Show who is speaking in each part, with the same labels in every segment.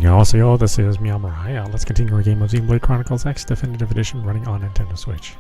Speaker 1: Yo, this is meowmurai. Let's continue our game of Xenoblade Chronicles X Definitive Edition running on Nintendo Switch.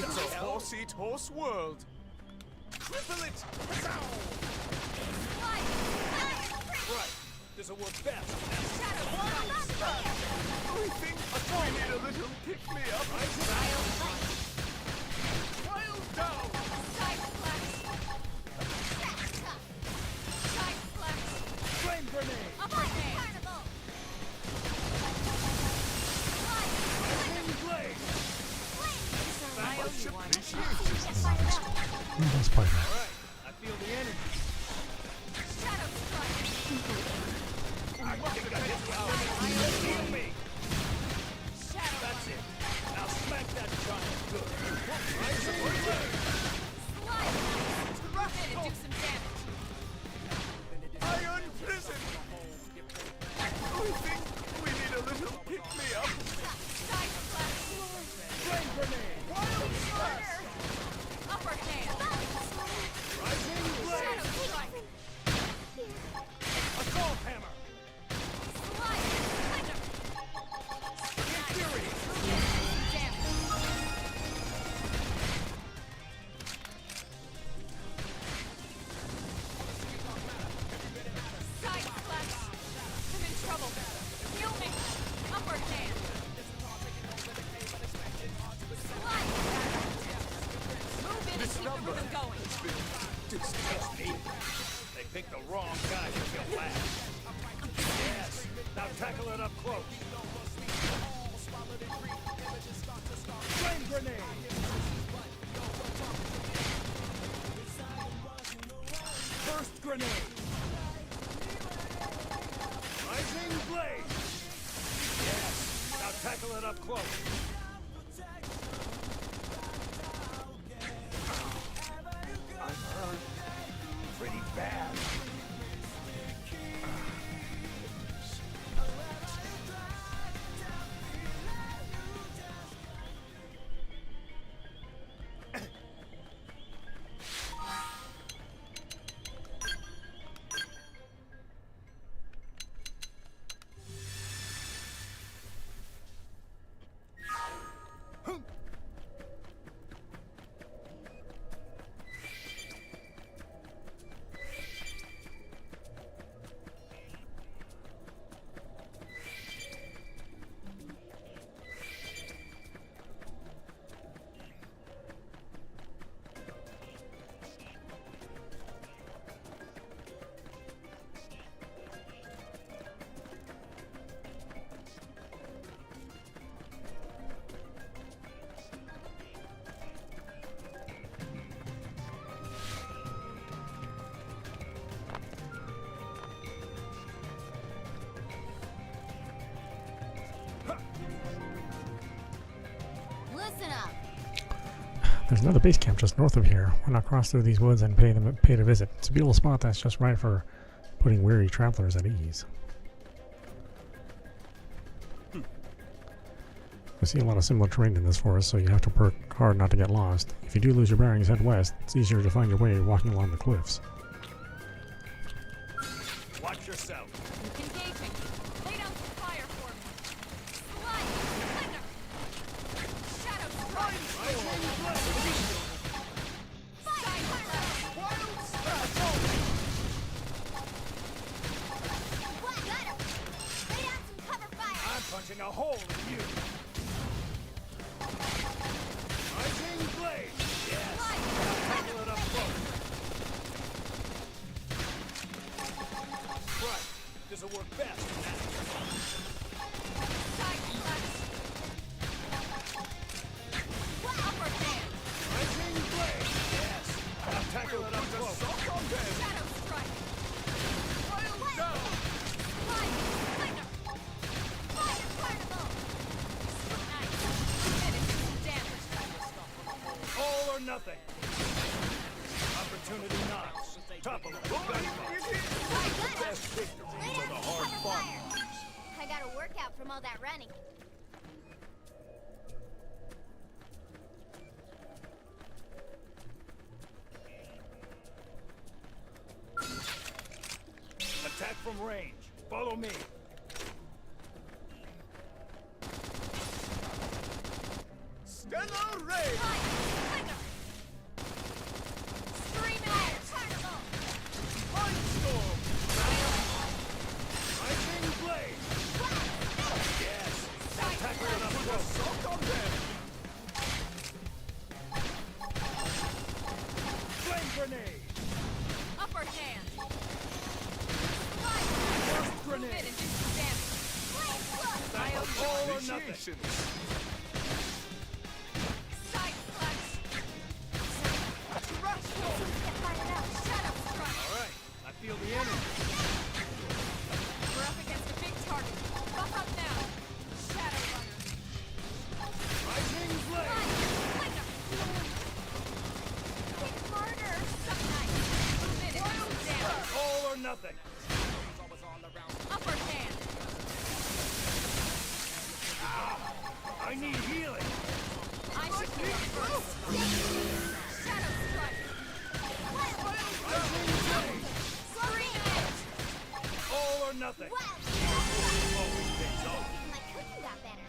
Speaker 2: It's a horse-eat horse world. Cripple it! Right. This'll work best. I think I need a little pick-me-up. Wild down! Flame grenade!
Speaker 1: Let's play that.
Speaker 2: Alright, I feel the energy. Shadow strike. I think I hit the heal me. That's it. Now smack that giant good. Rise up or slide. Do some damage. Iron prison. I think we need a little pick-me-up. Flame grenade. Wild slash. Upper hand. Rising blade. Assault hammer. Slide. Infuriate. Damage. Side flash. I'm in trouble. Heal me. Upper hand. Slide. This number has been disgusting. They picked the wrong guy to kill last. Yes. Now tackle it up close. Flame grenade. First grenade. Rising blade. Yes. Now tackle it up close. Pretty bad.
Speaker 1: There's another base camp just north of here. Why not cross through these woods and pay a visit? It's a beautiful spot that's just right for putting weary travelers at ease. We see a lot of similar terrain in this forest, so you have to work hard not to get lost. If you do lose your bearings, head west. It's easier to find your way walking along the cliffs.
Speaker 2: Watch yourself.
Speaker 3: Engaging. Lay down some fire for me. Slide. Thunder. Shadow strike.
Speaker 2: I'm punching a hole in you. Rising blade. Yes. Tackle it up close. Right. This'll work best.
Speaker 3: Side flash.
Speaker 2: Topple him.
Speaker 4: Best victories are the hard-fought ones.
Speaker 5: I got a workout from all that running.
Speaker 2: Attack from range. Follow me.
Speaker 4: Stellar Ray! Mindstorm!
Speaker 2: Lightning blade. Yes. Attack right up close.
Speaker 4: Assault on them!
Speaker 2: Flame grenade.
Speaker 3: Upper hand.
Speaker 2: Burst
Speaker 3: Move in
Speaker 2: grenade.
Speaker 3: and do some damage.
Speaker 2: That's all or nothing.
Speaker 4: Initiations!
Speaker 3: Side slash. Shadow strike.
Speaker 2: All right. I feel the energy.
Speaker 3: We're up against a big target. Buff up now. Shadow runner.
Speaker 2: Lightning blade.
Speaker 3: Flicker. Hit harder. Suck knife. Move in and do some damage.
Speaker 2: All or nothing.
Speaker 3: Upper hand.
Speaker 2: I need healing.
Speaker 3: I should do it first. Shadow strike.
Speaker 2: Lightning blade.
Speaker 3: Screen edge.
Speaker 2: All or nothing.
Speaker 5: Wow!
Speaker 2: Always pays off.
Speaker 5: My cooking got better.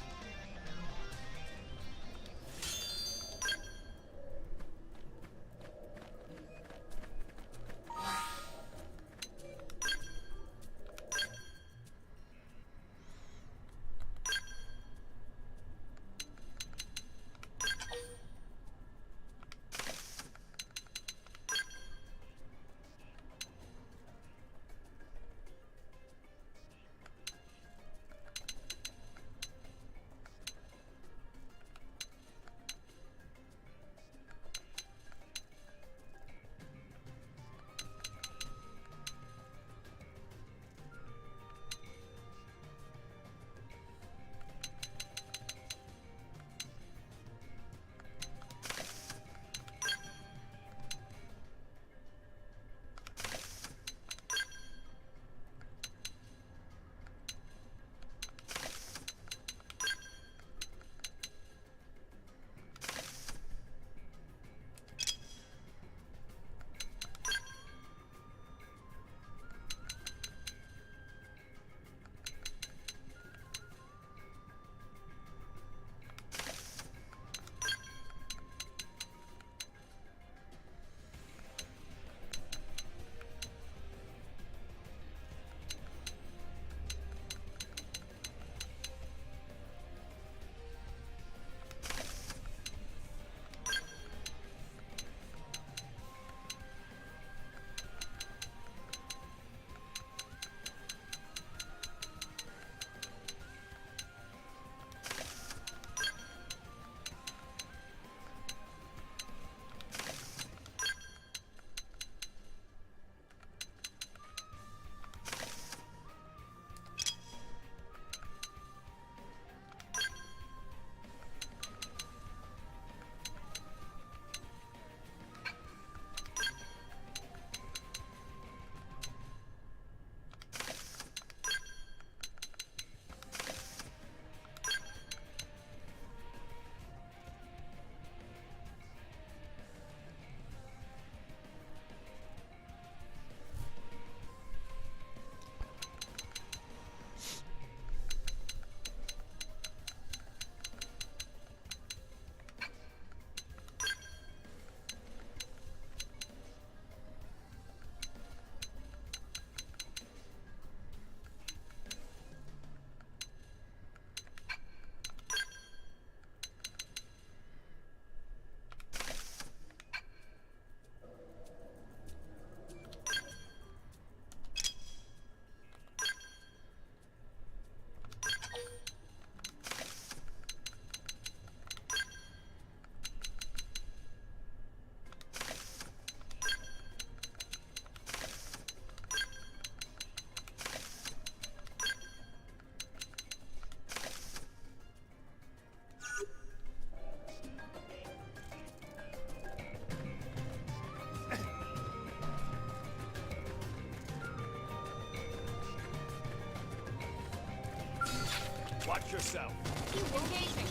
Speaker 4: Watch yourself.
Speaker 5: You won't beat
Speaker 3: Engaging.
Speaker 5: me.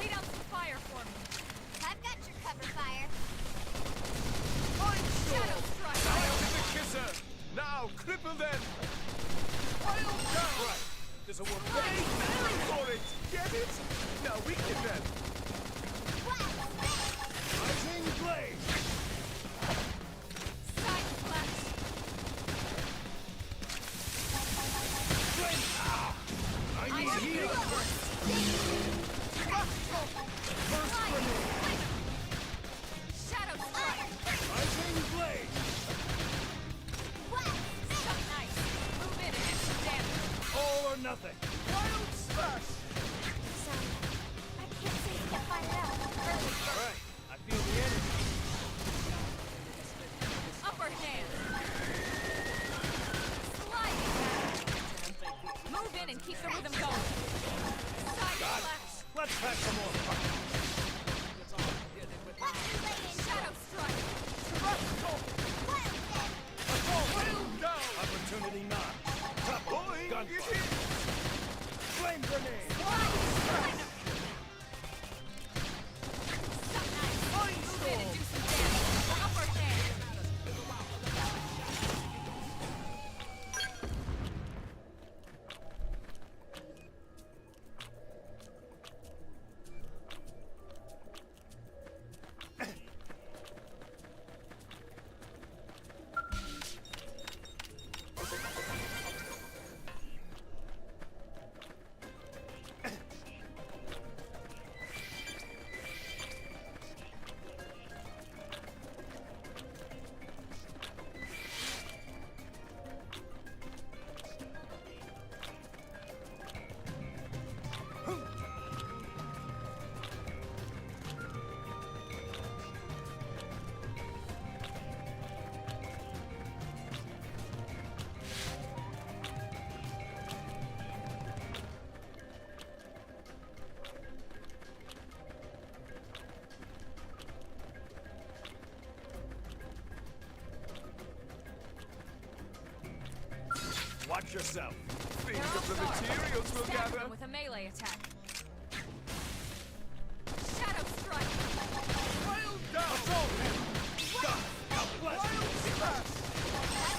Speaker 3: Lay down some fire for me.
Speaker 5: I've got your cover fire.
Speaker 3: Shadow strike.
Speaker 4: Wild is a kisser. Now, cripple them. Wild down. Right. There's a one. Hey, for it. Get it? Now weaken them. Rising blade.
Speaker 3: Side slash.
Speaker 4: I need heal.
Speaker 3: Shadow strike.
Speaker 4: Rising blade.
Speaker 3: Stuck nice. Move in and hit some damage.
Speaker 4: All or nothing. Wild slash.
Speaker 5: Sorry. I can't seem to get fired up.
Speaker 4: All right. I feel the energy.
Speaker 3: Upper hand. Sliding. Move in and keep the rhythm going. Side slash.
Speaker 4: Let's pack some more.
Speaker 3: Shadow strike.
Speaker 4: Wild down. Opportunity not. Top boy. Gunfire. Flame grenade.
Speaker 3: Move in and do some damage. Upper hand.
Speaker 4: Watch yourself. Think
Speaker 3: They're all
Speaker 4: of the
Speaker 3: stars.
Speaker 4: materials we'll
Speaker 3: Stab
Speaker 4: gather.
Speaker 3: them with a melee attack. Shadow strike.
Speaker 4: Wild down. Assault him. Stop. Now bless. Wild slash.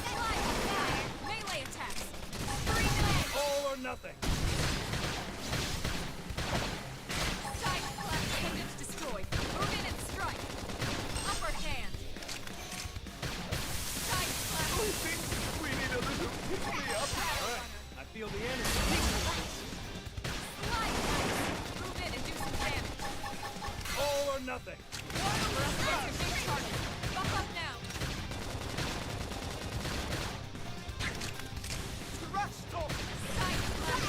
Speaker 3: Sliding fire. Melee attacks. Free blade.
Speaker 4: All or nothing.
Speaker 3: Side slash. Engines destroyed. Move in and strike. Upper hand. Side slash.
Speaker 4: I think we need a little pick-me-up. All right. I feel the energy.
Speaker 3: Slide knife. Move in and do some damage.
Speaker 4: All or nothing.
Speaker 3: That's your big target. Buff up now.
Speaker 4: Thrust off.
Speaker 3: Side slash.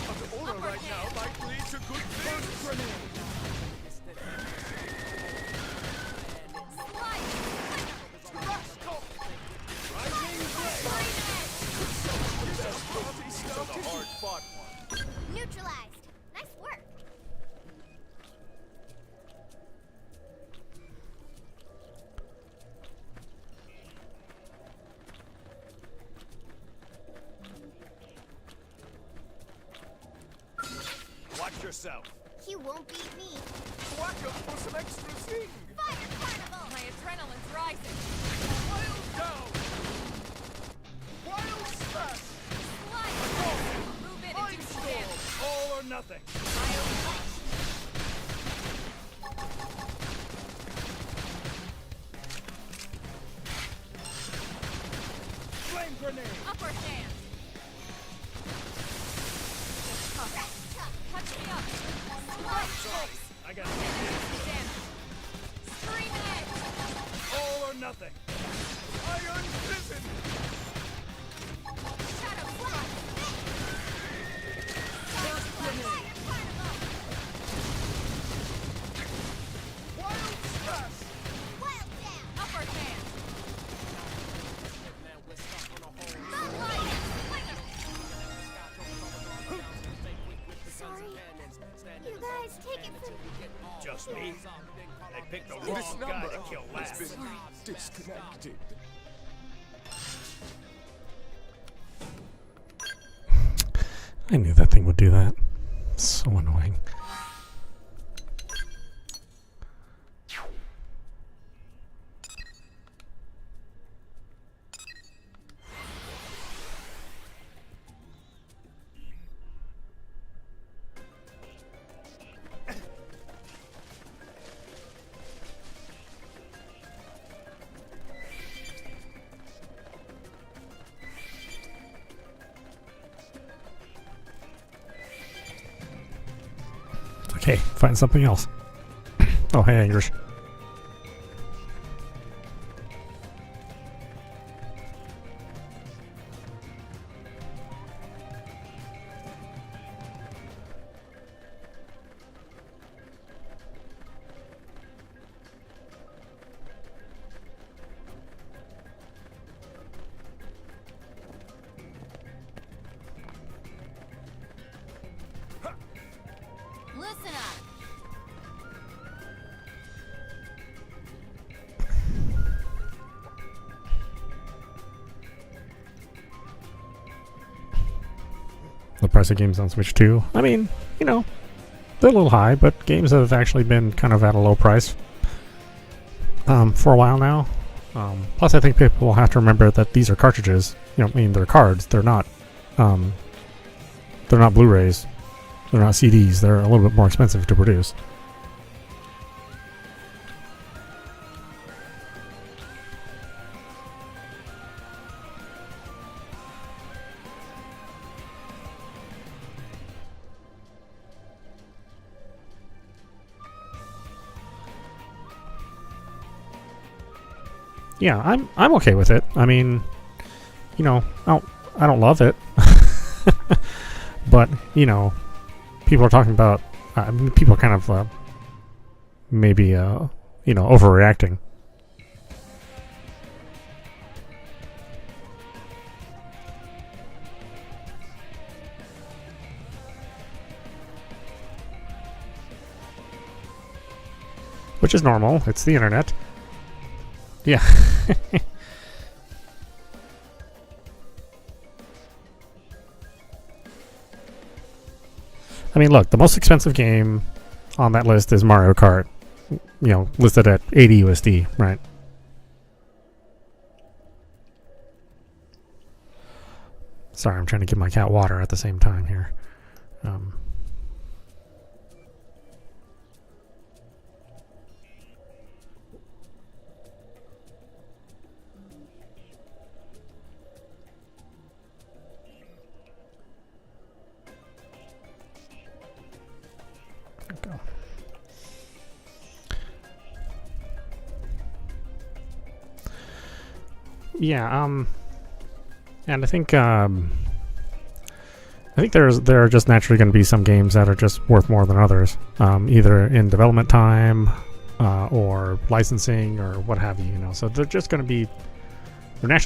Speaker 4: Under order
Speaker 3: Upper
Speaker 4: right now
Speaker 3: hand.
Speaker 4: might lead to good things. First grenade.
Speaker 3: Slide.
Speaker 4: Thrust off. Rising blade. The hard-fought one.
Speaker 5: Neutralized. Nice work.
Speaker 4: Watch yourself.
Speaker 5: You won't beat me.
Speaker 4: Whack 'em for some extra zing.
Speaker 5: Fire carnival.
Speaker 3: My adrenaline's rising.
Speaker 4: Wild down. Wild slash.
Speaker 3: Slide. Move in and do
Speaker 4: Mind
Speaker 3: some
Speaker 4: storm.
Speaker 3: damage.
Speaker 4: All or nothing. Flame grenade.
Speaker 3: Upper hand. Touch me up. Slide.
Speaker 4: Sorry, I got
Speaker 3: Move in
Speaker 4: it.
Speaker 3: and do some damage. Scream edge.
Speaker 4: All or nothing. Iron prison.
Speaker 3: Shadow strike.
Speaker 5: Fire carnival.
Speaker 4: Wild slash.
Speaker 5: Wild down.
Speaker 3: Upper hand.
Speaker 5: Sorry. You guys take it from
Speaker 4: Just me. They picked the wrong guy to kill last.
Speaker 6: Disconnected.
Speaker 1: I knew that thing anything would do that. So annoying. Okay, find something else. Oh, hey, English.
Speaker 3: Listen up.
Speaker 1: The price of games on Switch 2. I mean, you know, they're a little high, but games have actually been kind of at a low price for a while now. Plus, I think people will have to remember that these are cartridges. You know, I mean, they're cards. They're not Blu-rays. They're not CDs. They're a little bit more expensive to produce. Yeah, I'm okay with it. I mean, you know, I don't love it, but you know, people are talking about people are kind of maybe you know, overreacting. Which is normal. It's the internet. Yeah. I mean, look, the most expensive game on that list is Mario Kart. You know, listed at 80 USD, right? Sorry, I'm trying to give my cat water at the same time here. Go. Yeah, and I think there are just naturally going to be some games that are just worth more than others, either in development time or licensing or what have you. You know, so they're naturally going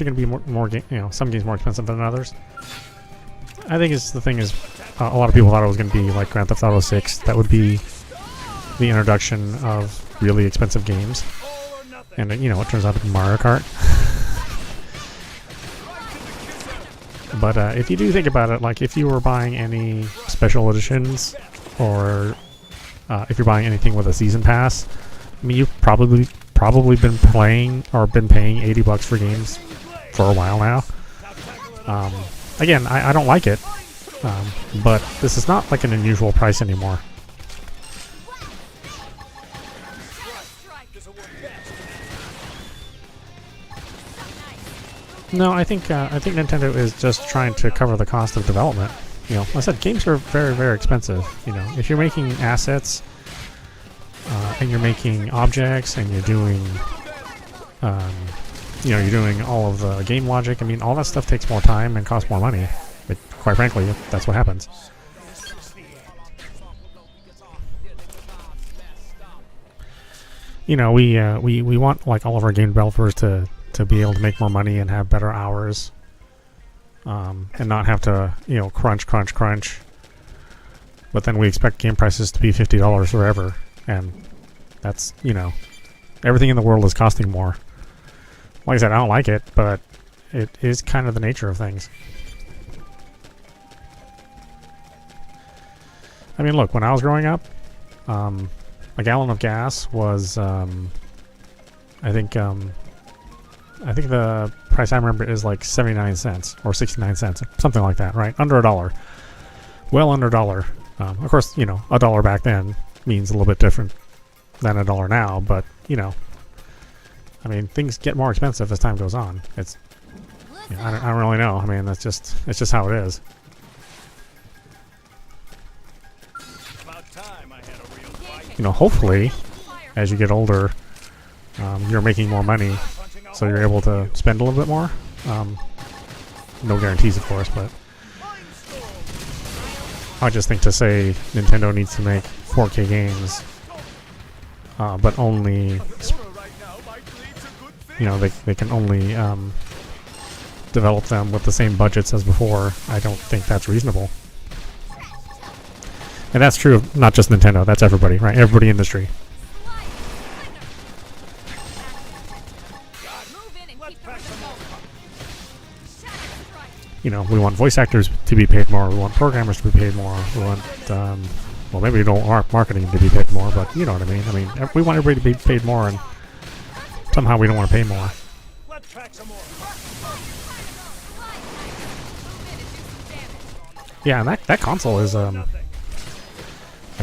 Speaker 1: to be more you know, some games more expensive than others. I think the thing is, a lot of people thought it was going to be like Grand Theft Auto 6. That would be the introduction of really expensive games, and you know, it turns out to be Mario Kart. But if you do think about it, like if you were buying any special editions, or if you're buying anything with a season pass, I mean, you've probably been playing or been paying $80 for games for a while now. Again, I don't like it, but this is not like an unusual price anymore. No, I think Nintendo is just trying to cover the cost of development. You know, like I said, games are very, very expensive. You know, if you're making assets and you're making objects and you're doing, you know, you're doing all of the game logic. I mean, all that stuff takes more time and costs more money. But quite frankly, that's what happens. You know, we want like all of our game developers to be able to make more money and have better hours, and not have to, you know, crunch. But then we expect game prices to be $50 forever, and that's, you know, everything in the world is costing more. Like I said, I don't like it, but it is kind of the nature of things. I mean, look, when I was growing up, a gallon of gas was, I think the price I remember is like 79 cents or 69 cents, something like that, right? Under $1. Well under $1. Of course, you know, $1 back then means a little bit different than $1 now, but, you know, I mean, things get more expensive as time goes on. It's, you know, I don't really know. I mean, it's just how it is.
Speaker 4: About time I had a real fight.
Speaker 1: You know, hopefully, as you get older, you're making more money, so you're able to spend a little bit more. No guarantees, of course, but I just think to say Nintendo needs to make 4K games, but only, you know, they can only develop them with the same budgets as before. I don't think that's reasonable. And that's true of not just Nintendo, that's everybody, right? Everybody in the industry. You know, we want voice actors to be paid more, we want programmers to be paid more, we want, well, maybe we don't want marketing to be paid more, but you know what I mean. I mean, we want everybody to be paid more, and somehow we don't want to pay more.
Speaker 4: Let's pack some more.
Speaker 1: Yeah, and that console is, like,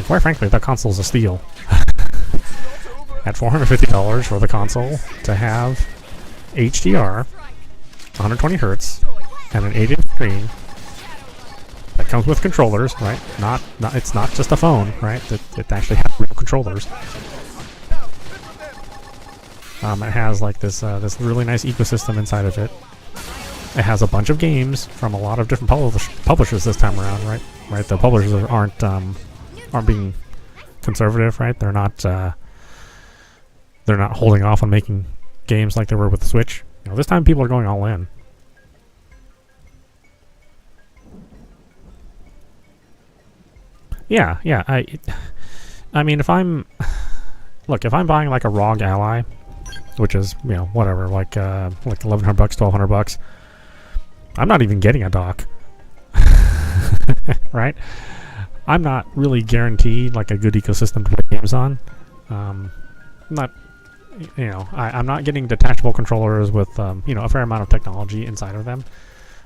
Speaker 1: quite frankly, that console is a steal. At $450 for the console to have HDR, 120 hertz, and an 8-inch screen that comes with controllers, right? Not it's not just a phone, right? It actually has real controllers. It has like this this really nice ecosystem inside of it. It has a bunch of games from a lot of different publishers this time around, right? Right, the publishers aren't being conservative, right? They're not holding off on making games like they were with the Switch. You know, this time people are going all in. Yeah. I mean, if I'm buying like a ROG Ally, which is, you know, whatever, like $1,100, $1,200, I'm not even getting a dock, right? I'm not really guaranteed like a good ecosystem to play games on. I'm not getting detachable controllers with you know, a fair amount of technology inside of them.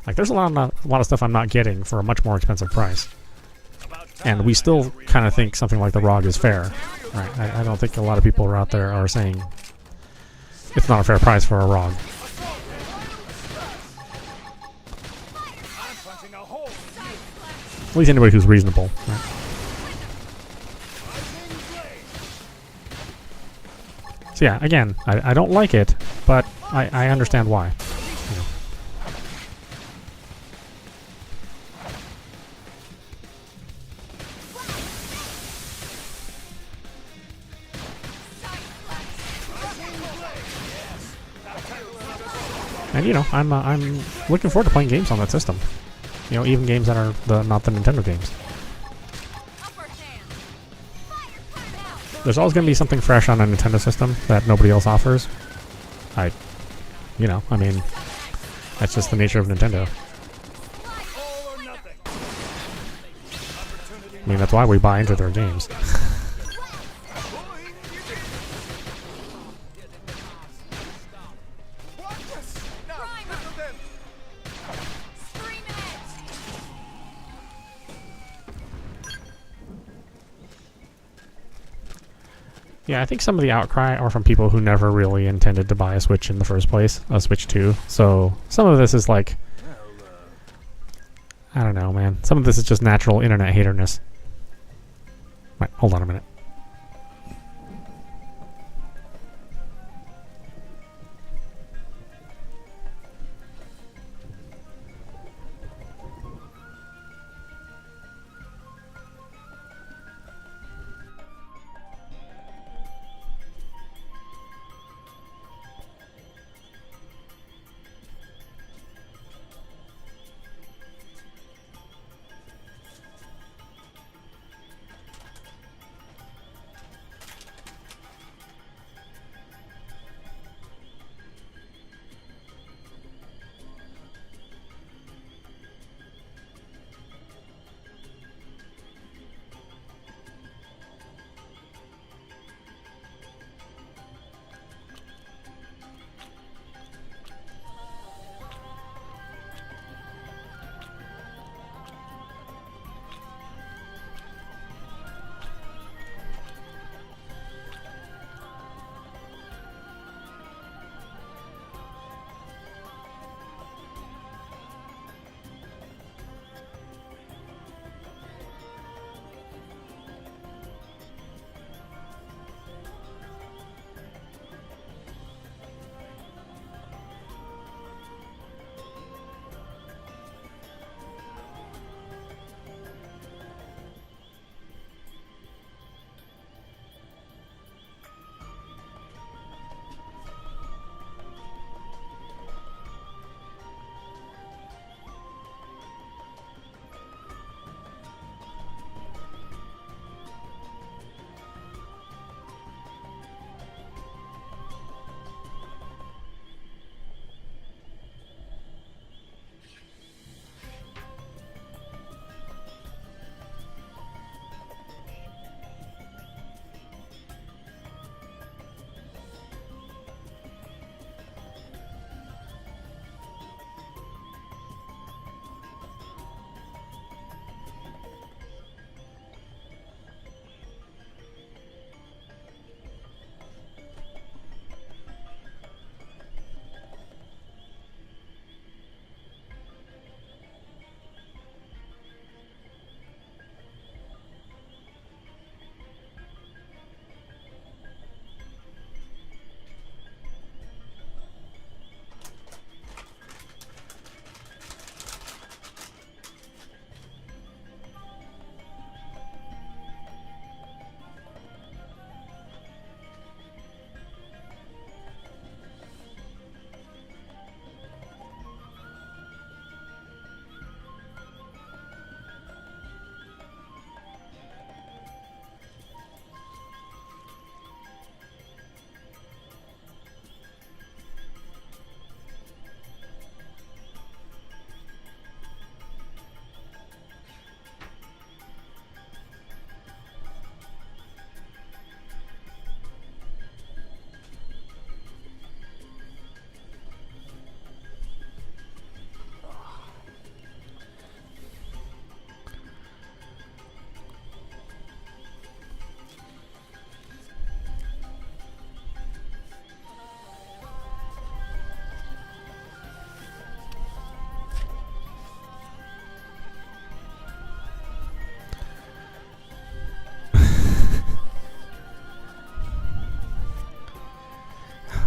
Speaker 1: Like, there's a lot of stuff I'm not getting for a much more expensive price. And we still kind of think something like the ROG is fair, right? I don't think a lot of people are out there are saying it's not a fair price for a ROG. At least anybody who's reasonable, right? So yeah, again, I don't like it, but I understand why. You know. And you know, I'm looking forward to playing games on that system. You know, even games that are not the Nintendo games. There's always going to be something fresh on a Nintendo system that nobody else offers. I mean, that's just the nature of Nintendo. I mean, that's why we buy into their games. Yeah, I think some of the outcry are from people who never really intended to buy a Switch in the first place, a Switch 2. So some of this is like, I don't know, man. Some of this is just natural internet haterness. Wait, hold on a minute.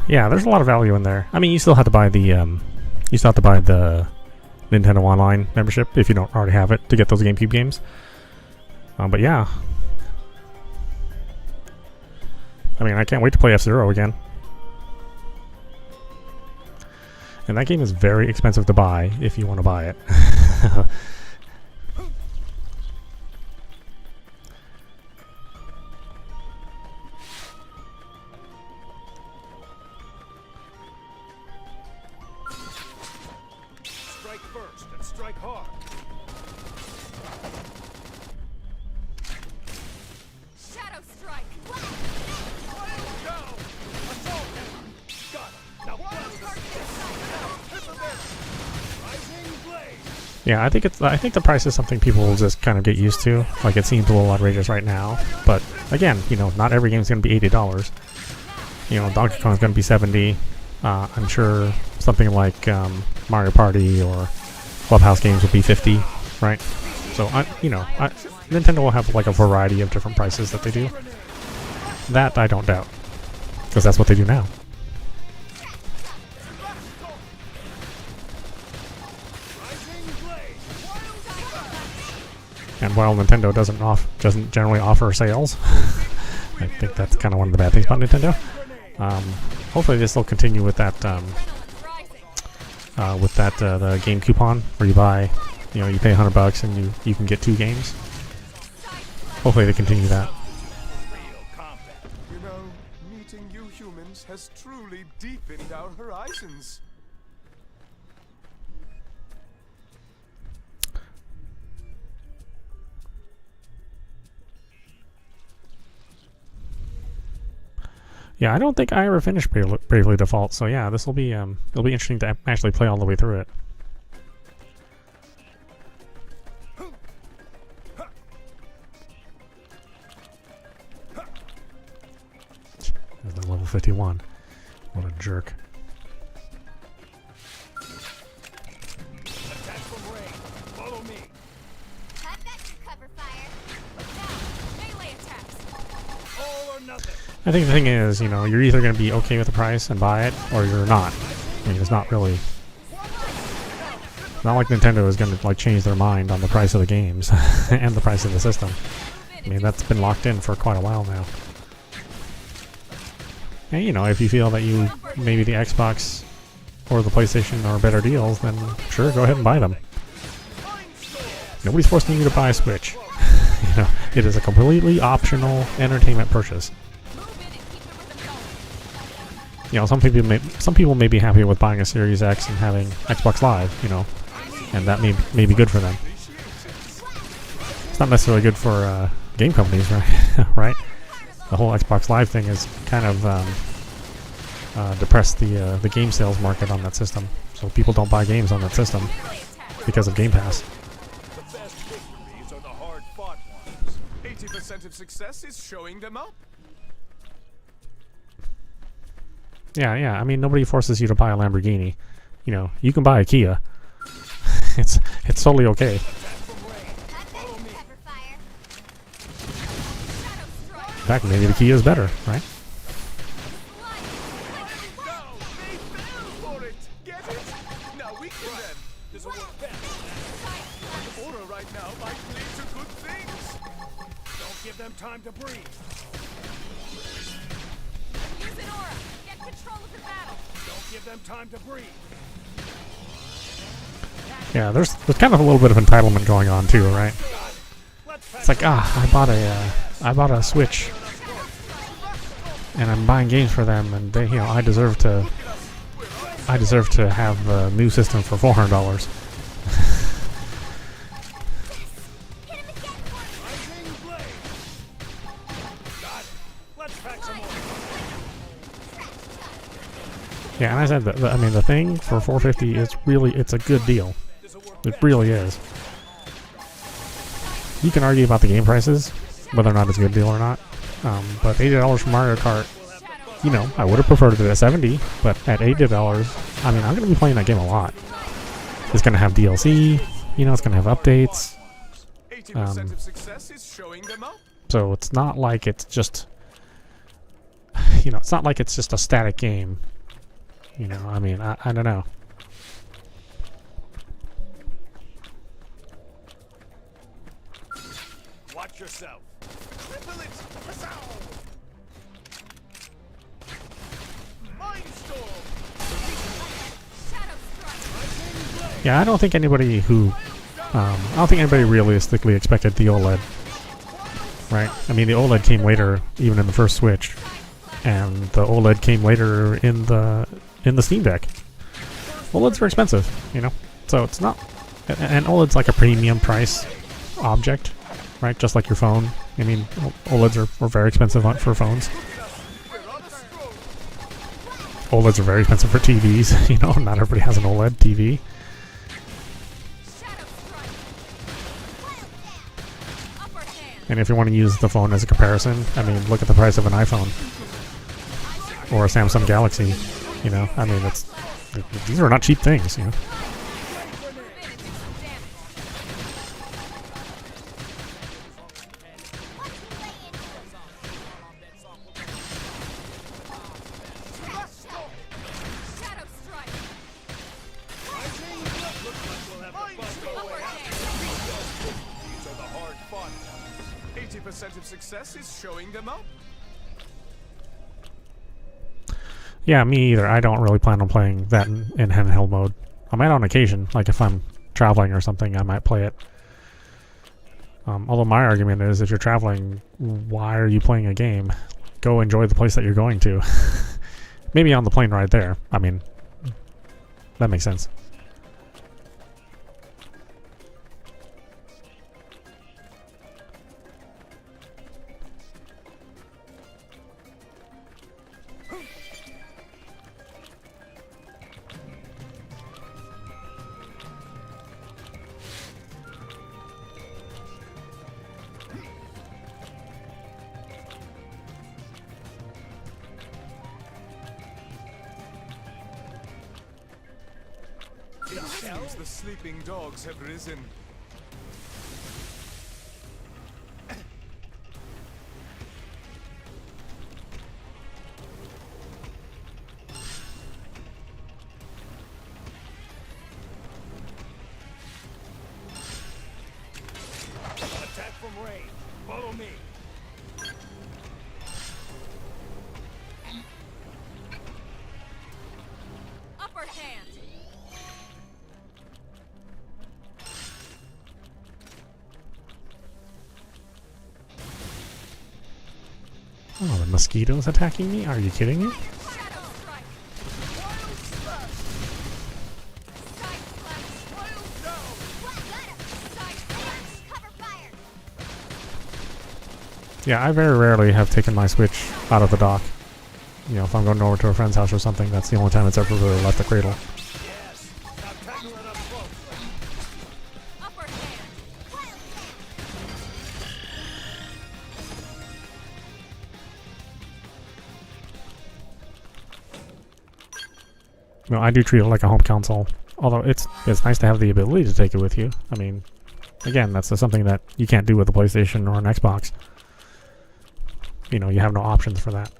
Speaker 1: Yeah, there's a lot of value in there. I mean, you still have to buy the Nintendo Online membership if you don't already have it to get those GameCube games. But yeah, I mean, I can't wait to play F-Zero again. And that game is very expensive to buy if you want to buy it.
Speaker 4: Strike first and strike hard.
Speaker 3: Shadow strike.
Speaker 4: Go! Assault him! Got him! Now blast him! Now hit him there! Rising blade!
Speaker 1: Yeah, I think the price is something people will just kind of get used to. Like, it seems a little outrageous right now, but again, you know, not every game's going to be $80. You know, Donkey Kong's going to be $70. I'm sure something like Mario Party or Clubhouse games will be $50, right? So, Nintendo will have like a variety of different prices that they do. That I don't doubt, because that's what they do now. And while Nintendo doesn't generally offer sales, I think that's kind of one of the bad things about Nintendo. Hopefully, this will continue with that the game coupon where you buy, you know, you pay $100 and you can get 2 games. Hopefully, they continue that.
Speaker 4: Real combat.
Speaker 6: You know, meeting you humans has truly deepened our horizons.
Speaker 1: Yeah, I don't think I ever finished Bravely Default, so yeah, this will be it'll be interesting to actually play all the way through it. There's the level 51. What a jerk.
Speaker 4: Attack from range. Follow me.
Speaker 5: I've got your cover fire.
Speaker 3: Melee attacks.
Speaker 4: All or nothing.
Speaker 1: I think the thing is, you know, you're either going to be okay with the price and buy it, or you're not. I mean, it's not really... Not like Nintendo is going to like change their mind on the price of the games and the price of the system. I mean, that's been locked in for quite a while now. And, you know, if you feel that maybe the Xbox or the PlayStation are better deals, then sure, go ahead and buy them. Nobody's forcing you to buy a Switch. You know, it is a completely optional entertainment purchase. You know, some people may be happy with buying a Series X and having Xbox Live, you know, and that may be good for them. It's not necessarily good for game companies, right? Right? The whole Xbox Live thing has kind of depressed the game sales market on that system, so people don't buy games on that system because of Game Pass.
Speaker 4: The best victories are the hard-fought ones.
Speaker 6: 80% of success is showing them up.
Speaker 1: Yeah. I mean, nobody forces you to buy a Lamborghini. You know, you can buy a Kia. It's totally okay.
Speaker 5: I've got your cover fire.
Speaker 1: In fact, maybe the Kia is better, right?
Speaker 4: Go! They fell for it! Get it? Now we can then. This will work best.
Speaker 6: The order right now might lead to good things.
Speaker 4: Don't give them time to breathe.
Speaker 3: Use an aura. Get control of the battle.
Speaker 4: Don't give them time to breathe.
Speaker 1: Yeah, there's kind of a little bit of entitlement going on too, right?
Speaker 4: Let's
Speaker 1: It's like, I bought a Switch, and I'm buying games for them, and they, you know, I deserve to have the new system for $400.
Speaker 4: Rising blade. Got it. Let's pack some more.
Speaker 1: Yeah, and I said that. I mean, the thing for $450 it's a good deal.
Speaker 4: This'll work
Speaker 1: It
Speaker 4: best.
Speaker 1: really is. You can argue about the game prices, whether or not it's a good deal or not. But $80 for Mario Kart, you know, I would have preferred it at $70, but at $80, I mean, I'm going to be playing that game a lot. It's going to have DLC, you know, it's going to have updates.
Speaker 6: 80% of success is showing them up.
Speaker 1: So it's not like it's just, you know, it's not like it's just a static game You know, I mean, I don't know.
Speaker 4: Watch yourself. Cripple it. Pssow. Mindstorm.
Speaker 3: Shadow strike.
Speaker 1: Yeah, I don't think anybody realistically expected the OLED. Right? I mean, the OLED came later, even in the first Switch, and the OLED came later in the Steam Deck. OLEDs are expensive, you know, so it's not, and OLED's like a premium price object, right? Just like your phone. I mean, OLEDs are very expensive for phones. OLEDs are very expensive for TVs. You know, not everybody has an OLED TV.
Speaker 3: Shadow strike. Upper hand.
Speaker 1: And if you want to use the phone as a comparison, I mean, look at the price of an iPhone or a Samsung Galaxy. You know, I mean, these are not cheap things. You know.
Speaker 3: Shadow strike.
Speaker 4: These are the hard fought.
Speaker 6: 80% of success is showing them up.
Speaker 1: Yeah, me either. I don't really plan on playing that in handheld mode. I might on occasion, like if I'm traveling or something, I might play it. Although my argument is, if you're traveling, why are you playing a game? Go enjoy the place that you're going to. Maybe on the plane ride there. I mean, that makes sense.
Speaker 6: It seems the sleeping dogs have risen.
Speaker 4: Attack from range. Follow me.
Speaker 3: Upper hand.
Speaker 1: Oh, the mosquitoes attacking me? Are you kidding me?
Speaker 3: Shadow strike. Side slash. Side slash.
Speaker 5: Cover fire.
Speaker 1: Yeah, I very rarely have taken my Switch out of the dock. You know, if I'm going over to a friend's house or something, that's the only time it's ever really left the cradle.
Speaker 4: Yes. Now tackle it up close.
Speaker 3: Upper hand.
Speaker 1: You know, I do treat it like a home console. Although it's nice to have the ability to take it with you. I mean, again, that's something that you can't do with a PlayStation or an Xbox. You know, you have no options for that.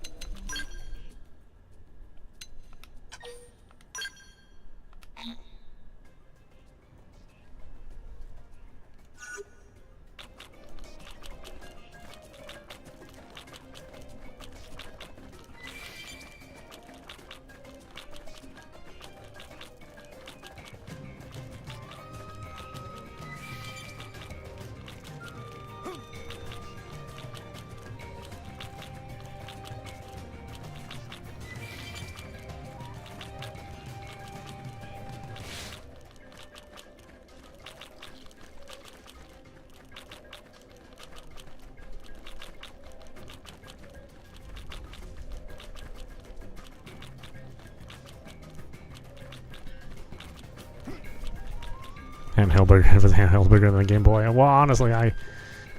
Speaker 1: Handheld bigger, if it's handheld bigger than the Game Boy. Well, honestly, I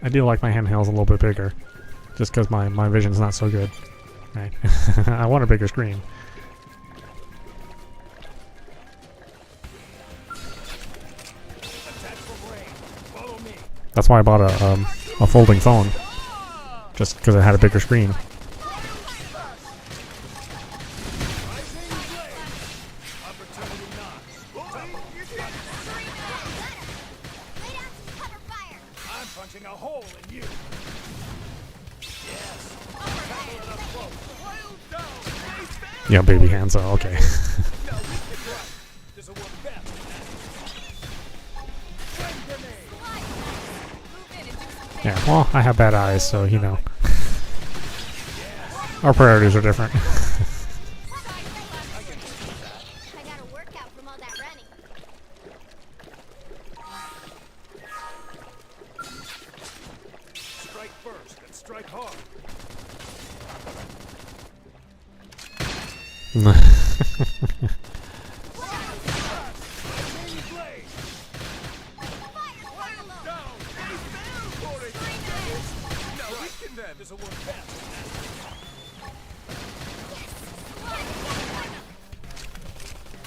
Speaker 1: do like my handhelds a little bit bigger, just because my vision's not so good. Right? I want a bigger screen.
Speaker 4: Attack from range. Follow me.
Speaker 1: That's why I bought a folding phone, just because it had a bigger screen.
Speaker 4: Rising blade.
Speaker 1: Yeah, baby hands. Oh, okay.
Speaker 4: Now we can run. This'll work best. Flame grenade.
Speaker 3: Move in and do some
Speaker 1: Yeah. Well, I have bad eyes, so you know. Our priorities are different.
Speaker 5: I got a workout from all that running.
Speaker 4: Strike first and strike hard. Lightning blade.
Speaker 5: Fire carnival!
Speaker 4: Down. They fell for it. Get it? Now we can then. This'll work best.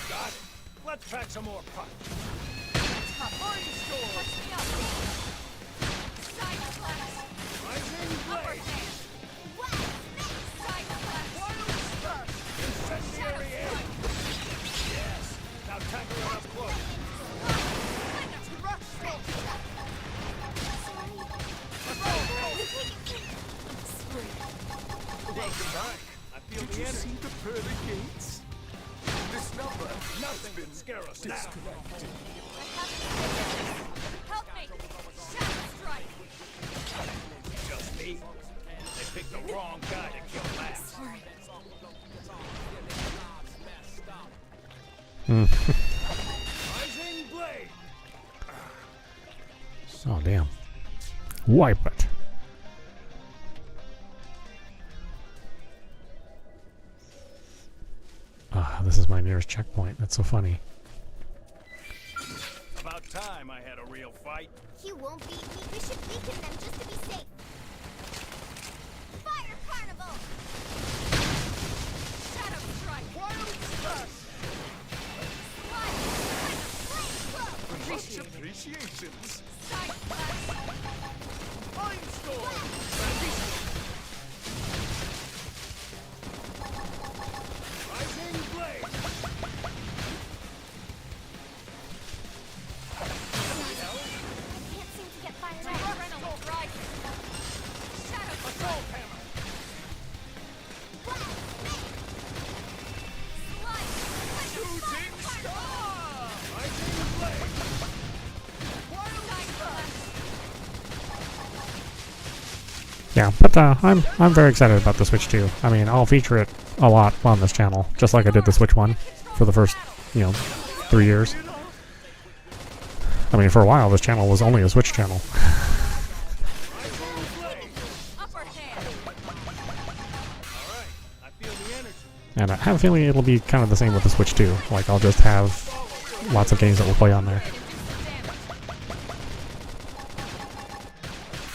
Speaker 4: Got it. Let's pack some more punch. Mind storm.
Speaker 3: me up. Side slash.
Speaker 4: Rising
Speaker 3: Upper
Speaker 4: blade.
Speaker 3: hand. Side slash.
Speaker 4: Wild smash. Incendiary air. Yes. Now tackle it up close. Welcome back. I feel
Speaker 6: Did
Speaker 4: the
Speaker 6: you
Speaker 4: energy.
Speaker 6: see the pearly gates? This number
Speaker 4: Nothing can scare us now.
Speaker 6: disconnected.
Speaker 3: Help me. Shadow strike.
Speaker 4: Just me. They picked the wrong guy to kill last. Rising blade.
Speaker 1: Oh damn. Wipe it. Ah, this is my nearest checkpoint. That's so funny.
Speaker 4: About time I had a real fight.
Speaker 5: You won't beat me. We should weaken them just to be safe. Fire carnival!
Speaker 3: Shadow strike.
Speaker 4: Wild smash.
Speaker 6: Much appreciations.
Speaker 3: Side slash.
Speaker 4: Mind storm. Rising blade.
Speaker 5: I can't seem to get fired up.
Speaker 3: Adrenaline rise. Shadow
Speaker 4: Assault hammer.
Speaker 3: slide.
Speaker 4: Shooting star. Rising blade. Wild smash.
Speaker 1: Yeah, but I'm very excited about the Switch 2. I mean, I'll feature it a lot on this channel, just like I did the Switch 1 for the first, 3 years. I mean, for a while, this channel was only a Switch channel.
Speaker 3: Upper hand.
Speaker 4: Alright, I feel the energy.
Speaker 1: And I have a feeling it'll be kind of the same with the Switch 2. Like, I'll just have lots of games that we'll play on there.
Speaker 3: And do some damage.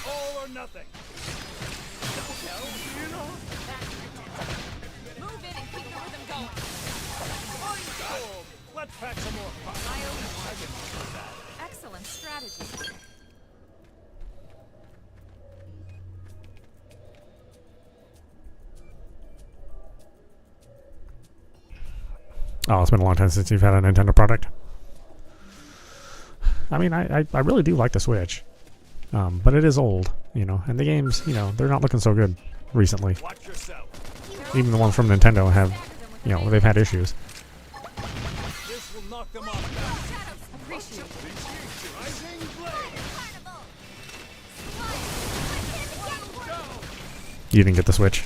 Speaker 4: All or nothing.
Speaker 3: Move in and keep the rhythm going.
Speaker 4: Mind storm. Let's pack some more punch.
Speaker 3: Excellent strategy.
Speaker 1: Oh, it's been a long time since you've had a Nintendo product. I mean, I really do like the Switch. But it is old, and the games, they're not looking so good recently.
Speaker 4: Watch yourself.
Speaker 1: Even the ones from Nintendo have, they've had issues.
Speaker 4: This will knock them off balance.
Speaker 3: Shadows appreciate.
Speaker 4: Rising blade.
Speaker 5: Carnival!
Speaker 1: You didn't get the Switch.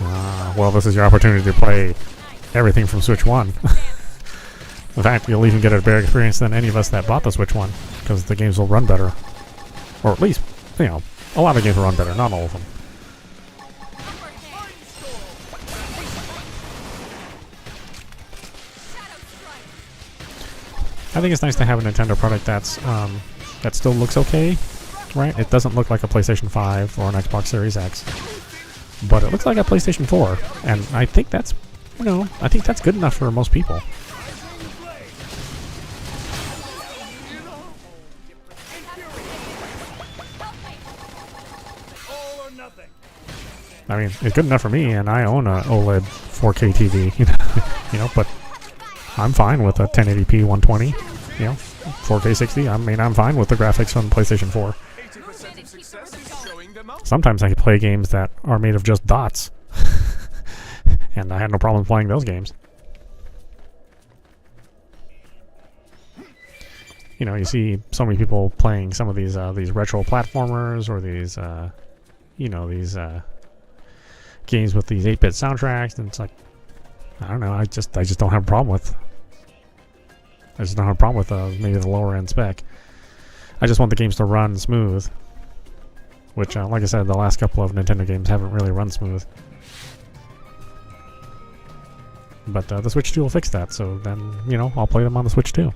Speaker 1: Well, this is your opportunity to play everything from Switch 1. In fact, you'll even get a better experience than any of us that bought the Switch 1, because the games will run better. Or at least, a lot of games will run better, not all of them.
Speaker 3: Upper hand. Shadow strike.
Speaker 1: I think it's nice to have a Nintendo product that's that still looks okay, right? It doesn't look like a PlayStation 5 or an Xbox Series X, but it looks like a PlayStation 4, and I think that's, I think that's good enough for most people.
Speaker 4: All or nothing.
Speaker 1: I mean, it's good enough for me, and I own a OLED 4K TV, but I'm fine with a 1080p 120, 4K 60. I mean, I'm fine with the graphics from PlayStation 4.
Speaker 6: 80% of success is showing them up.
Speaker 1: Sometimes I play games that are made of just dots, and I had no problem playing those games. You know, you see so many people playing some of these retro platformers or these you know, these games with these 8-bit soundtracks, and it's like, I don't know, I just don't have a problem with. I just don't have a problem with maybe the lower end spec. I just want the games to run smooth, which, like I said, the last couple of Nintendo games haven't really run smooth. But the Switch 2 will fix that, so then, you know, I'll play them on the Switch 2.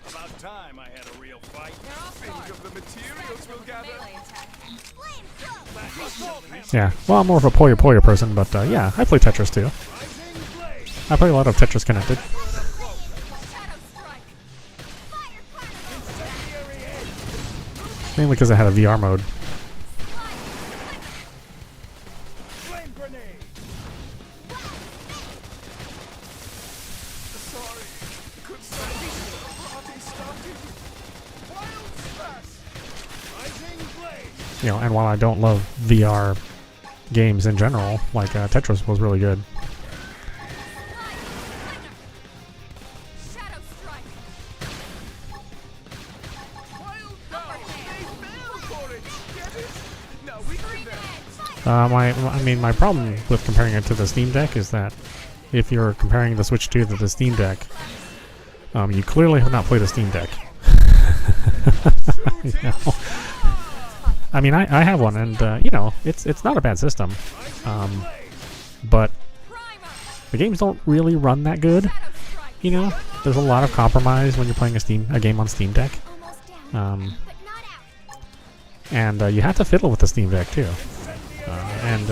Speaker 4: About time I had a real fight.
Speaker 3: They're off
Speaker 6: Think
Speaker 3: guard.
Speaker 6: of the materials we'll gather.
Speaker 3: Melee attack.
Speaker 1: Yeah, well, I'm more of a Puyo Puyo person, but yeah, I play Tetris too. I play a lot of Tetris Connected.
Speaker 3: Shadow strike.
Speaker 1: Mainly because I had a VR mode.
Speaker 4: Flame grenade.
Speaker 6: Sorry. Could somebody party started? Wild smash!
Speaker 4: Rising blade.
Speaker 1: You know, and while I don't love VR games in general, like Tetris was really good.
Speaker 3: Shadow strike.
Speaker 6: Wild now! They fell for it! Get it? Now we can then.
Speaker 1: I mean, my problem with comparing it to the Steam Deck is that if you're comparing the Switch 2 to the Steam Deck, you clearly have not played a Steam Deck. You know? I mean, I have one, and you know, it's not a bad system, but
Speaker 3: Primer.
Speaker 1: the games don't really run that good.
Speaker 3: Shadow strike.
Speaker 1: You know, there's a lot of compromise when you're playing a game on Steam Deck,
Speaker 5: Almost down,
Speaker 1: um,
Speaker 5: but not out.
Speaker 1: and you have to fiddle with the Steam Deck too. And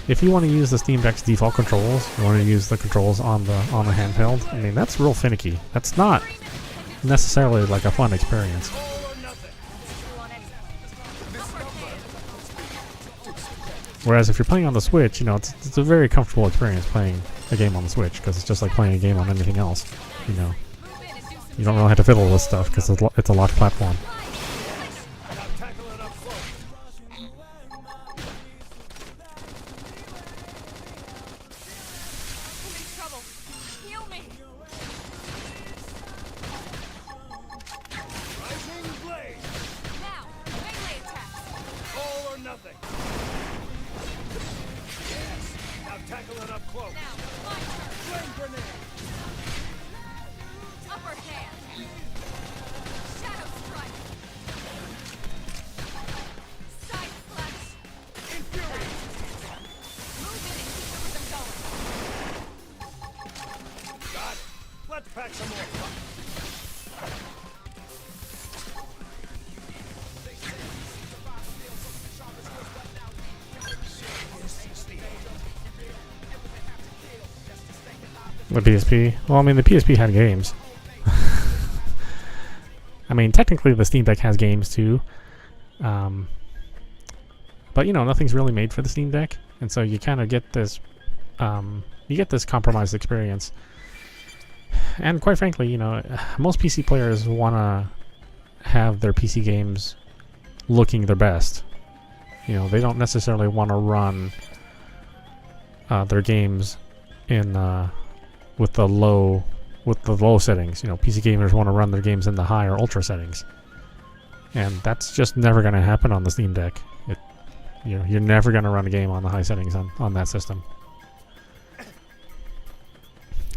Speaker 1: if you want to use the Steam Deck's default controls, you want to use the controls on the handheld. I mean, that's real finicky. That's not necessarily like a fun experience. Whereas if you're playing on the Switch, you know, it's a very comfortable experience playing a game on the Switch, because it's just like playing a game on anything else. You know,
Speaker 3: Move in and do some
Speaker 1: you don't really have to fiddle with stuff because it's a locked platform.
Speaker 4: Now tackle it up close.
Speaker 3: I'm in trouble. Heal me.
Speaker 4: Rising blade.
Speaker 3: Now, melee attack.
Speaker 4: All or nothing. Yes. Now tackle it up close.
Speaker 3: Now, my turn.
Speaker 4: Flame grenade.
Speaker 3: Upper hand. Shadow strike. Side slash.
Speaker 4: Infuriate.
Speaker 3: Move in and keep the rhythm going.
Speaker 4: Got it. Let's pack some more.
Speaker 1: The PSP? Well, I mean, the PSP had games. I mean, technically the Steam Deck has games too. But, you know, nothing's really made for the Steam Deck. And so you kind of get this, compromised experience. And quite frankly, you know, most PC players want to have their PC games looking their best. You know, they don't necessarily want to run their games in with the low settings. You know, PC gamers want to run their games in the high or ultra settings, and that's just never going to happen on the Steam Deck. You know, you're never going to run a game on the high settings on that system.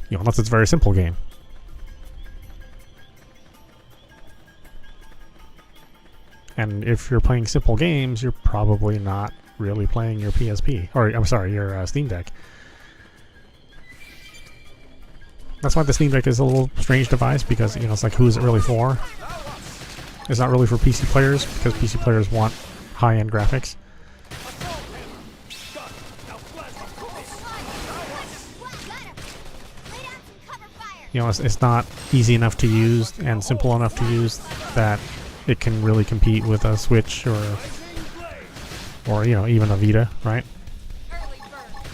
Speaker 1: You know, unless it's a very simple game. And if you're playing simple games, you're probably not really playing your PSP, or I'm sorry, your Steam Deck. That's why the Steam Deck is a little strange device, because, you know, it's like, who is it really for? It's not really for PC players, because PC players want high-end graphics. You know, it's not easy enough to use and simple enough to use that it can really compete with a Switch or you know, even a Vita, right?
Speaker 3: Early bird.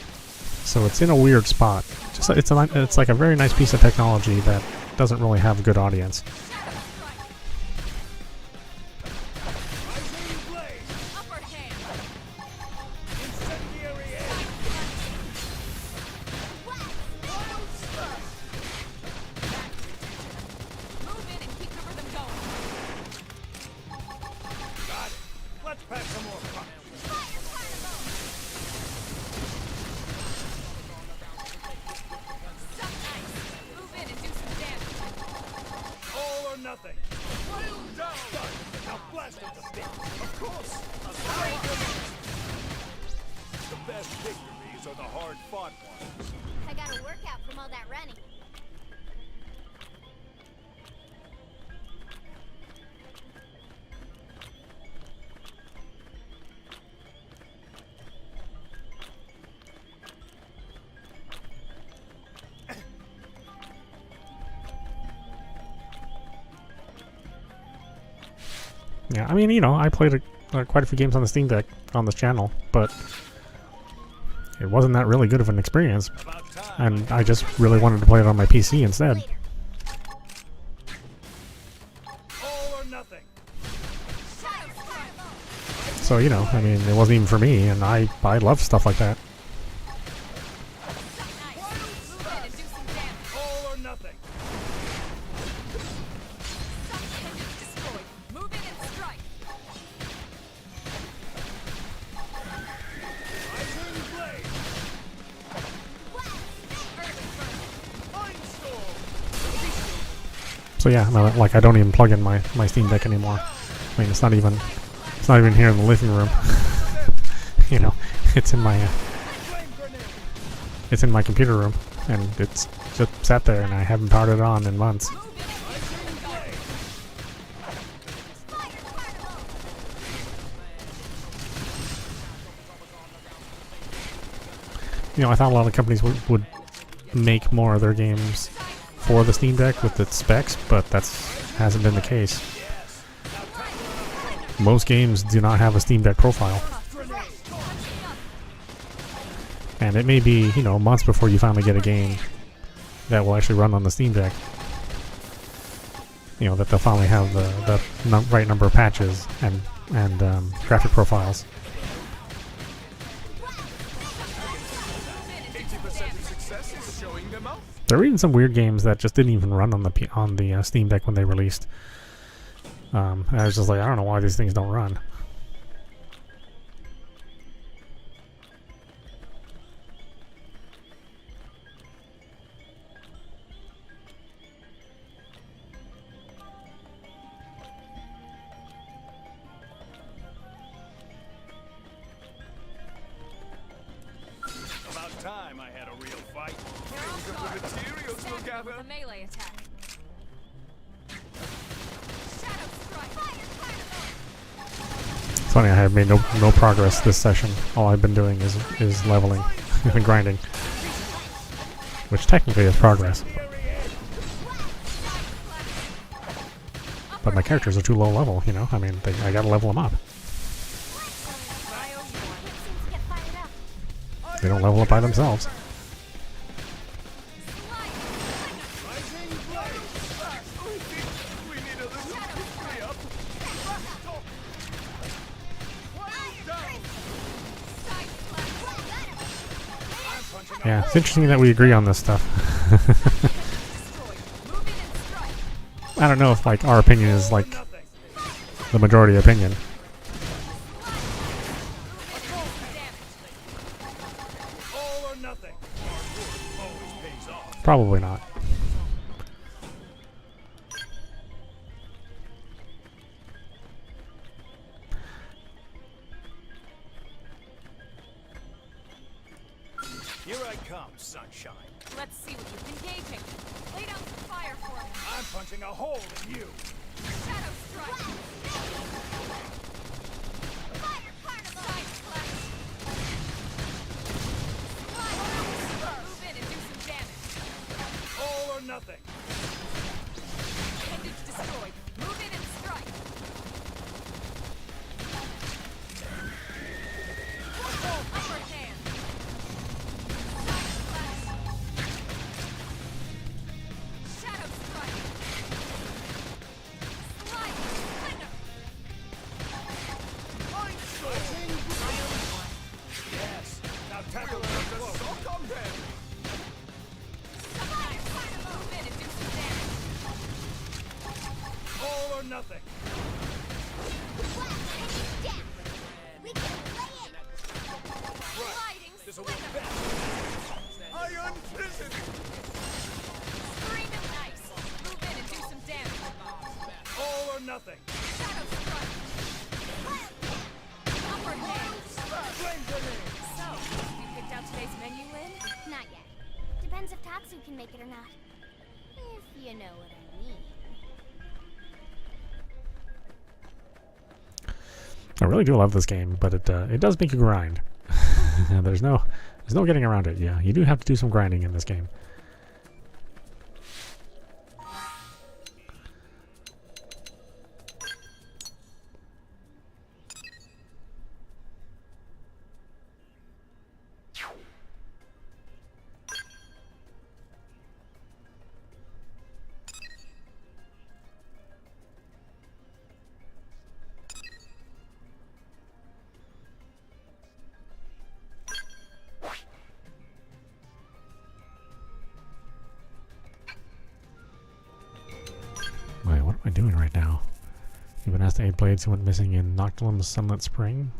Speaker 1: So it's in a weird spot. Just it's like a very nice piece of technology that doesn't really have a good audience.
Speaker 3: Shadow strike. Upper hand.
Speaker 4: Let's pack some more punch.
Speaker 3: Suck ice. Move in and do some damage.
Speaker 4: All or nothing. Pile down. Done. Now blast them to bits. Of course. The best victories are the hard-fought ones.
Speaker 5: I got a workout from all that running.
Speaker 1: Yeah, I mean, you know, I played quite a few games on the Steam Deck on this channel, but it wasn't that really good of an experience,
Speaker 4: About time.
Speaker 1: and I just really wanted to play it on my PC instead.
Speaker 5: Later.
Speaker 4: All or nothing.
Speaker 3: Shadow strike.
Speaker 1: So, you know, I mean, it wasn't even for me, and I love stuff like that.
Speaker 3: Suck ice. Move in and do some damage.
Speaker 4: All or nothing.
Speaker 3: Appendage destroyed. Move in and strike.
Speaker 4: Lightning blade.
Speaker 3: Early bird.
Speaker 4: Mind storm.
Speaker 1: So yeah, no, like I don't even plug in my Steam Deck anymore. I mean, it's not even here in the living room. You know, it's in my
Speaker 4: Flame grenade.
Speaker 1: it's in my computer room, and it's just sat there, and I haven't powered it on in months.
Speaker 3: Move in and
Speaker 4: Lightning blade.
Speaker 5: Fire carnival.
Speaker 1: You know, I thought a lot of companies would make more of their games for the Steam Deck with its specs, but hasn't been the case. Most games do not have a Steam Deck profile, and it may be, you know, months before you finally get a game that will actually run on the Steam Deck. You know, that they'll finally have the right number of patches and graphic profiles.
Speaker 4: 80% of success is showing them off.
Speaker 1: There were even some weird games that just didn't even run on the Steam Deck when they released. And I was just like, I don't know why these things don't run.
Speaker 4: About time I had a real fight.
Speaker 3: They're all
Speaker 4: Think of
Speaker 3: gone.
Speaker 4: the materials we'll
Speaker 3: Attack
Speaker 4: gather.
Speaker 3: with a melee attack. Shadow strike. Fire carnival.
Speaker 1: It's funny, I have made no progress this session. All I've been doing is leveling and grinding, which technically is progress. But my characters are too low level, you know. I mean, I gotta level them up.
Speaker 5: Seems to get fired up.
Speaker 1: They don't level up by themselves.
Speaker 4: Rising blade. We need a little victory up. I'm punching a
Speaker 1: Yeah, it's interesting that we agree on this stuff. I don't know if like our opinion is like
Speaker 4: nothing.
Speaker 1: the majority opinion.
Speaker 4: All or nothing. Hard work always pays off.
Speaker 1: Probably not.
Speaker 4: Here I come, sunshine.
Speaker 3: Let's see what you've been gauging. Lay down some fire for me.
Speaker 4: I'm punching a hole in you.
Speaker 3: Shadow strike. Fire carnival. Side slash. Move in and do some damage.
Speaker 4: All or nothing.
Speaker 3: Appendage destroyed. Move in and strike. Upper hand. Side slash. Shadow strike. Slide. Splendor.
Speaker 4: Mind storm. Yes. Now tackle them with the sock on them.
Speaker 3: Fire carnival. Move in and do some damage.
Speaker 4: All or nothing.
Speaker 5: Blast, down. We can play it.
Speaker 3: Sliding
Speaker 4: This'll work
Speaker 3: slither.
Speaker 4: best. Iron prison!
Speaker 3: Screaming nice. Move in and do some damage.
Speaker 4: All or nothing.
Speaker 3: Shadow strike. Upper hand.
Speaker 4: Flame grenade!
Speaker 3: So, you picked out today's menu, Lynn?
Speaker 5: Not yet. Depends if Tatsu can make it or not. If you know what I mean.
Speaker 1: I really do love this game, but it does make you grind. there's no getting around it. Yeah, you do have to do some grinding in this game. Wait, what am I doing right now? You've been asked to aid blades who went missing in Noctilum's Sunlit Spring.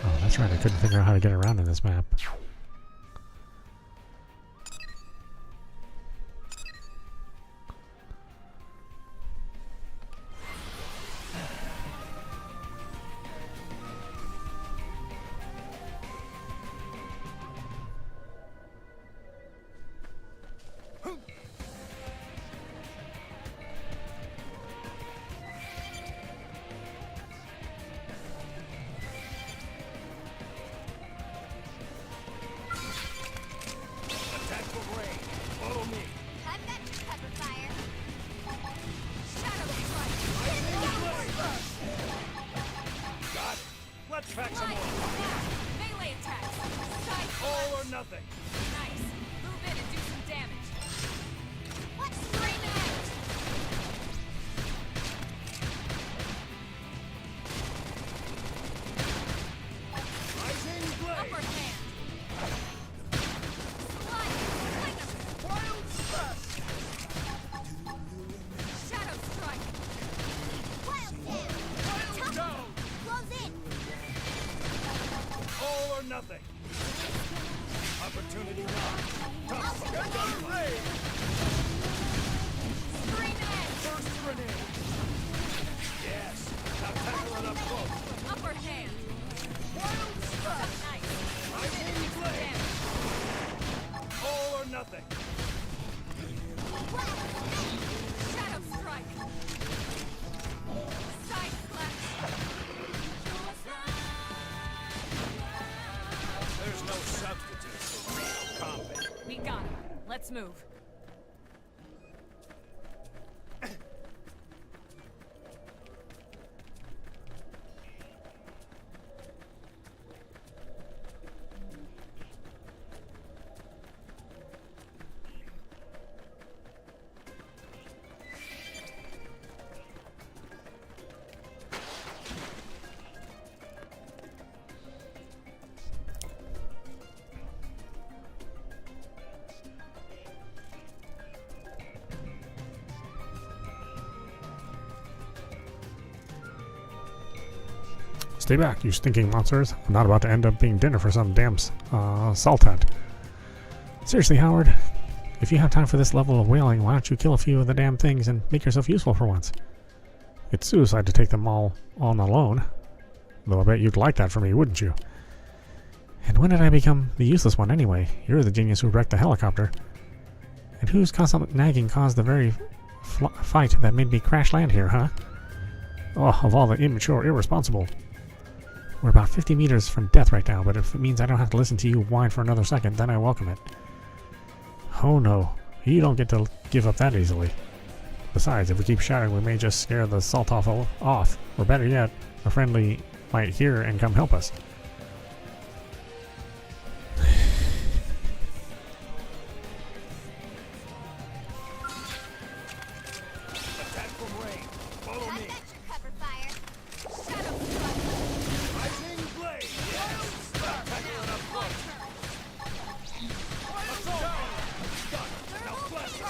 Speaker 1: Oh, that's right. I couldn't figure out how to get around in this map.
Speaker 4: Attack from range. Follow me.
Speaker 5: I've got pepper fire.
Speaker 3: Shadow strike.
Speaker 4: Got it. Let's pack some
Speaker 3: Sliding
Speaker 4: more.
Speaker 3: slither. Melee attacks. Side
Speaker 4: All
Speaker 3: slash.
Speaker 4: or nothing.
Speaker 3: Nice. Move in and do some damage.
Speaker 5: What's
Speaker 3: Scream out.
Speaker 4: Rising blade.
Speaker 3: Upper hand. Sliding slither.
Speaker 4: Wild thrust.
Speaker 3: Shadow strike.
Speaker 5: wild tail?
Speaker 4: Wild down.
Speaker 5: Close in.
Speaker 4: All or nothing. Opportunity knock. Tough. Get the blade.
Speaker 3: Scream edge.
Speaker 4: First grenade. Yes. Now tackle it up close.
Speaker 3: Upper hand.
Speaker 4: Wild thrust.
Speaker 3: Nice. Move in and do some
Speaker 4: blade.
Speaker 3: damage.
Speaker 4: All or nothing.
Speaker 3: Shadow strike. Side slash.
Speaker 4: There's no substitute for real combat.
Speaker 3: We got him. Let's move.
Speaker 1: Stay back, you stinking monsters. I'm not about to end up being dinner for some damn Sultan. Seriously, Howard, if you have time for this level of whaling, why don't you kill a few of the damn things and make yourself useful for once? It's suicide to take them all on alone. Though I bet you'd like that for me, wouldn't you? And when did I become the useless one anyway? You're the genius who wrecked the helicopter. And whose constant nagging caused the very fight that made me crash land here, huh? Oh, of all the immature, irresponsible. We're about 50 meters from death right now, but if it means I don't have to listen to you whine for another second, then I welcome it. Oh no, you don't get to give up that easily. Besides, if we keep shouting, we may just scare the salt off, or better yet, a friendly might hear and come help us.
Speaker 4: Attack from range. Follow me.
Speaker 5: That should cover fire.
Speaker 3: Shadow strike.
Speaker 4: Lightning blade. Yes. Tackling up close. Now blast it.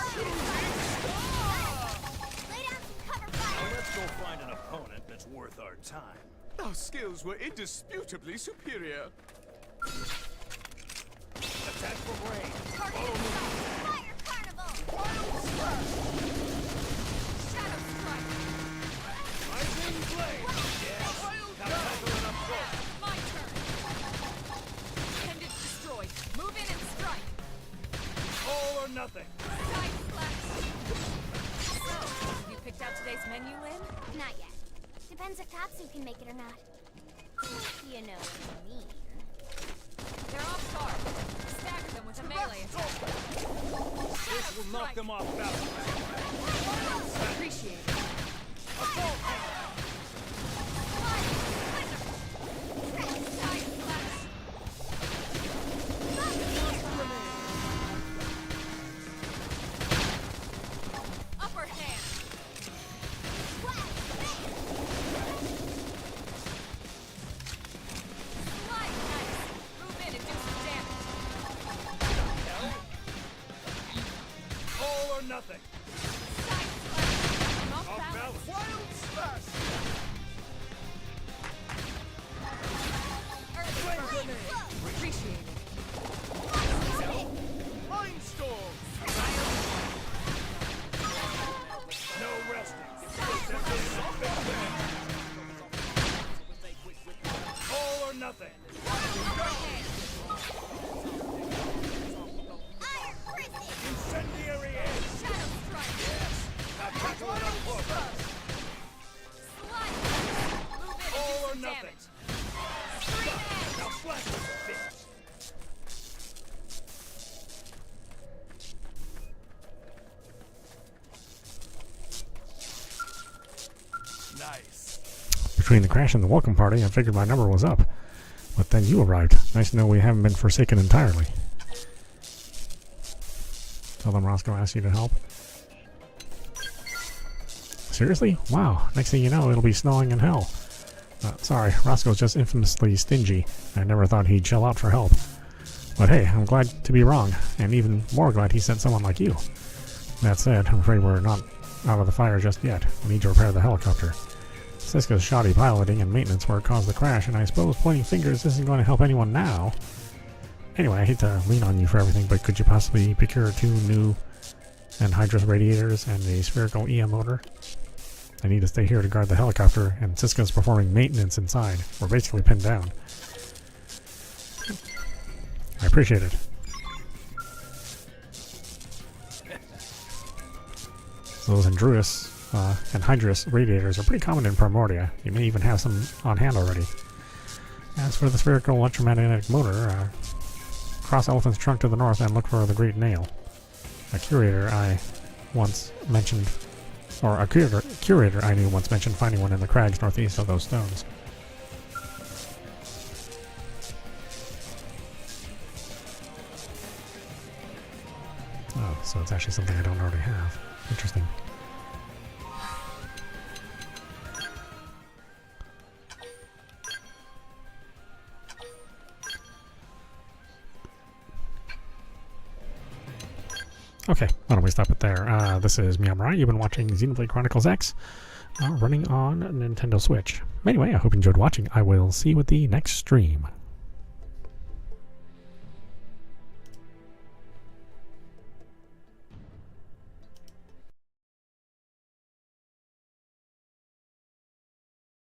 Speaker 5: Lay down some cover fire.
Speaker 4: Let's go find an opponent that's worth our time. Our skills were indisputably superior. Attack from range. Follow me.
Speaker 5: Fire carnival.
Speaker 4: Wild slash.
Speaker 3: Shadow strike.
Speaker 4: Lightning blade. Yes. Now tackling up close.
Speaker 3: My turn. Appendage destroyed. Move in and strike.
Speaker 4: All or nothing.
Speaker 3: Side slash. So, you picked out today's menu, Lynn?
Speaker 5: Not yet. Depends if Tatsu can make it or not. If you know what I mean.
Speaker 3: They're off guard. Stagger them with a melee attack.
Speaker 4: This will knock them off balance.
Speaker 3: Appreciate it. Side slash. Upper hand. Slide nice. Move in and do some damage.
Speaker 4: All or nothing.
Speaker 3: Side slash. I'm off
Speaker 4: Off
Speaker 3: balance.
Speaker 4: balance. Wild slash.
Speaker 3: Earth burn. Appreciate it.
Speaker 4: Mind storm. No resting. All or nothing.
Speaker 3: Upper hand.
Speaker 5: Iron prison.
Speaker 4: Incendiary edge.
Speaker 3: Shadow strike.
Speaker 4: Now tackle it up close.
Speaker 3: Slide. Move in
Speaker 4: All or
Speaker 3: and do some
Speaker 4: nothing.
Speaker 3: damage. Straight edge.
Speaker 4: Now flash this bitch. Nice.
Speaker 1: Between the crash and the welcome party, I figured my number was up. But then you arrived. Nice to know we haven't been forsaken entirely. Tell them Roscoe asked you to help. Seriously? Wow. Next thing you know, it'll be snowing in hell. Sorry, Roscoe's just infamously stingy. I never thought he'd shell out for help. But hey, I'm glad to be wrong, and even more glad he sent someone like you. That said, I'm afraid we're not out of the fire just yet. We need to repair the helicopter. Siska's shoddy piloting and maintenance were caused the crash, and I suppose pointing fingers isn't going to help anyone now. Anyway, I hate to lean on you for everything, but could you possibly procure 2 new anhydrous radiators and a spherical EM motor? I need to stay here to guard the helicopter, and Siska's performing maintenance inside. We're basically pinned down. I appreciate it. So those anhydrous radiators are pretty common in Primordia. You may even have some on hand already. As for the spherical electromagnetic motor, cross Elephant's Trunk to the north and look for the Great Nail. A curator I knew once mentioned finding one in the crags northeast of those stones. Oh, so it's actually something I don't already have. Interesting. Okay, why don't we stop it there? This is meowmurai. You've been watching Xenoblade Chronicles X, running on Nintendo Switch. Anyway, I hope you enjoyed watching. I will see you at the next stream.